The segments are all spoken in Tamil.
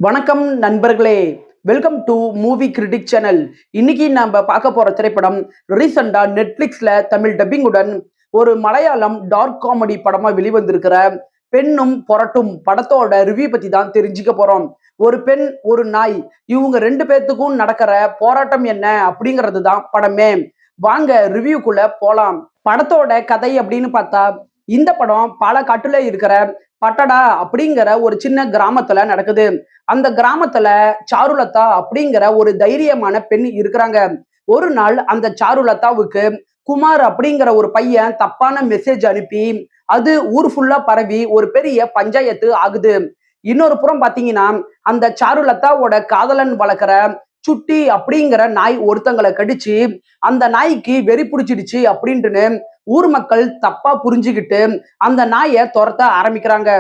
வணக்கம் நண்பர்களே. Welcome to movie critic channel. இன்னைக்கு நாம பார்க்க போற திரைப்படம் ரீசெண்டா நெட்ஃபிளிக்ஸ்ல தமிழ் டப்பிங்குடன் ஒரு மலையாளம் டார்க் காமெடி படமா வெளிவந்திருக்கிற பெண்ணும் பொரட்டும் படத்தோட ரிவ்யூ பத்தி தான் தெரிஞ்சுக்க போறோம். ஒரு பெண் ஒரு நாய் இவங்க ரெண்டு பேர்த்துக்கும் நடக்கிற போராட்டம் என்ன அப்படிங்கிறது தான் படமே. வாங்க ரிவ்யூக்குள்ள போலாம். படத்தோட கதை அப்படின்னு பார்த்தா இந்த படம் பாலக்காட்டுல இருக்கிற பட்டடா அப்படிங்கிற ஒரு சின்ன கிராமத்துல நடக்குது. அந்த கிராமத்துல சாருலதா அப்படிங்கிற ஒரு தைரியமான பெண் இருக்கிறாங்க. ஒரு நாள் அந்த சாருலதாவுக்கு குமார் அப்படிங்கிற ஒரு பையன் தப்பான மெசேஜ் அனுப்பி அது ஊர் ஃபுல்லா பரவி ஒரு பெரிய பஞ்சாயத்து ஆகுது. இன்னொரு புறம் பாத்தீங்கன்னா அந்த சாருலதாவோட காதலன் வளர்க்குற சுட்டி அப்படிங்கிற நாய் ஒருத்தங்களை கடிச்சு அந்த நாய்க்கு வெறி பிடிச்சிடுச்சு அப்படின்ட்டுன்னு ஊர் மக்கள் தப்பா புரிஞ்சுக்கிட்டு அந்த நாயை துரத்த ஆரம்பிக்கிறாங்க.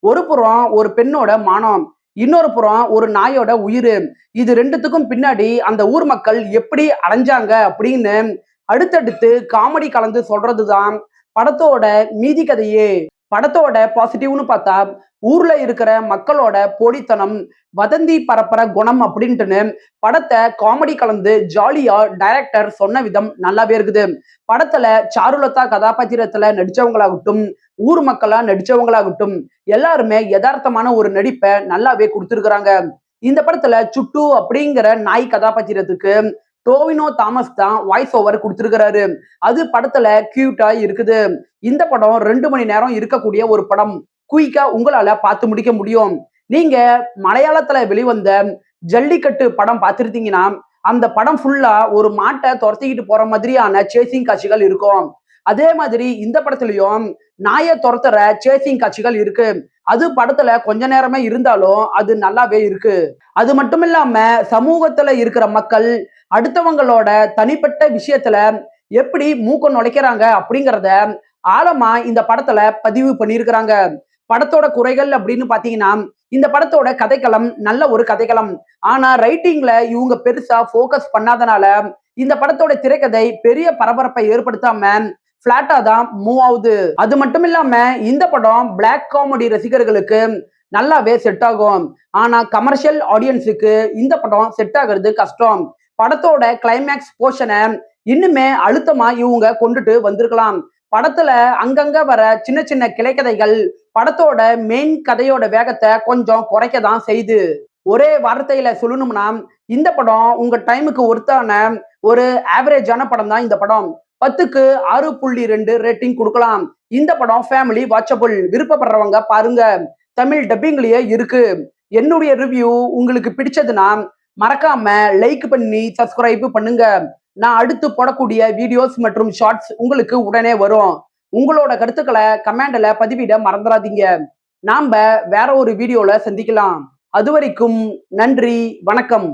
ஒரு புறம் ஒரு பெண்ணோட மானம், இன்னொரு புறம் ஒரு நாயோட உயிர். இது ரெண்டுத்துக்கும் பின்னாடி அந்த ஊர் மக்கள் எப்படி அடைஞ்சாங்க அப்படின்னு அடுத்தடுத்து காமெடி கலந்து சொல்றதுதான் படத்தோட மீதி கதையே. படத்தோட பாசிட்டிவ்னு பார்த்தா ஊர்ல இருக்கிற மக்களோட போலித்தனம், வதந்தி பரப்புற குணம் அப்படின்ட்டுன்னு படத்தை காமெடி கலந்து ஜாலியா டைரக்டர் சொன்ன விதம் நல்லாவே இருக்குது. படத்துல சாருலதா கதாபாத்திரத்துல நடிச்சவங்களாகட்டும், ஊர் மக்களா நடிச்சவங்களாகட்டும் எல்லாருமே யதார்த்தமான ஒரு நடிப்பை நல்லாவே கொடுத்துருக்குறாங்க. இந்த படத்துல சுட்டு அப்படிங்கிற நாய் கதாபாத்திரத்துக்கு டோவினோ தாமஸ் தான் வாய்ஸ் ஓவர் கொடுத்திருக்கிறாரு. அது படத்துல கியூட்டா இருக்குது. இந்த படம் 2 மணி நேரம் இருக்கக்கூடிய ஒரு படம். குயிக்கா உங்களால பார்த்து முடிக்க முடியும். நீங்க மலையாளத்துல வெளிவந்த ஜல்லிக்கட்டு படம் பார்த்திருந்தீங்கன்னா அந்த படம் ஃபுல்லா ஒரு மாட்டை துரத்திக்கிட்டு போற மாதிரியான சேசிங் காட்சிகள் இருக்கும். அதே மாதிரி இந்த படத்துலயும் நாயை துரத்துற சேசிங் காட்சிகள் இருக்கு. அது படத்துல கொஞ்ச நேரமே இருந்தாலும் அது நல்லாவே இருக்கு. அது மட்டும் இல்லாம சமூகத்துல இருக்கிற மக்கள் அடுத்தவங்களோட தனிப்பட்ட விஷயத்துல எப்படி மூக்க நுழைக்கிறாங்க அப்படிங்கிறத ஆழமா இந்த படத்துல பதிவு பண்ணியிருக்கிறாங்க. படத்தோட குறைகள் அப்படின்னு பாத்தீங்கன்னா இந்த படத்தோட கதைக்களம் நல்ல ஒரு கதைக்களம். ஆனா ரைட்டிங்ல இவங்க பெருசா போக்கஸ் பண்ணாதனால இந்த படத்தோட திரைக்கதை பெரிய பரபரப்பை ஏற்படுத்தாம பிளாட்டா தான் மூவ் ஆகுது. அது மட்டும் இல்லாம இந்த படம் பிளாக் காமெடி ரசிகர்களுக்கு நல்லாவே செட் ஆகும். ஆனா கமர்ஷியல் ஆடியன்ஸுக்கு இந்த படம் செட் ஆகிறது கஷ்டம். படத்தோட கிளைமேக்ஸ் போர்ஷனை இன்னுமே அழுத்தமா இவங்க கொண்டுட்டு வந்திருக்கலாம். படத்துல அங்கங்க வர சின்ன சின்ன கிளைக்கதைகள் படத்தோட மெயின் கதையோட வேகத்தை கொஞ்சம் குறைக்க தான் செய்து. ஒரே வார்த்தையில சொல்லணும்னா இந்த படம் உங்க டைமுக்கு ஒருத்தான ஒரு ஆவரேஜான படம் தான் இந்த படம். 10க்கு 6.2 ரேட்டிங் கொடுக்கலாம். இந்த படம் ஃபேமிலி வாட்சபிள். விருப்பப்படுறவங்க பாருங்க. தமிழ் டப்பிங்லயே இருக்கு. என்னுடைய ரிவ்யூ உங்களுக்கு பிடிச்சதுன்னா மறக்காம லைக் பண்ணி சப்ஸ்கிரைப் பண்ணுங்க. நான் அடுத்து போடக்கூடிய வீடியோஸ் மற்றும் ஷார்ட்ஸ் உங்களுக்கு உடனே வரும். உங்களோட கருத்துக்களை கமெண்ட்ல பதிவிட மறந்துடாதீங்க. நாம வேற ஒரு வீடியோல சந்திக்கலாம். அது வரைக்கும் நன்றி, வணக்கம்.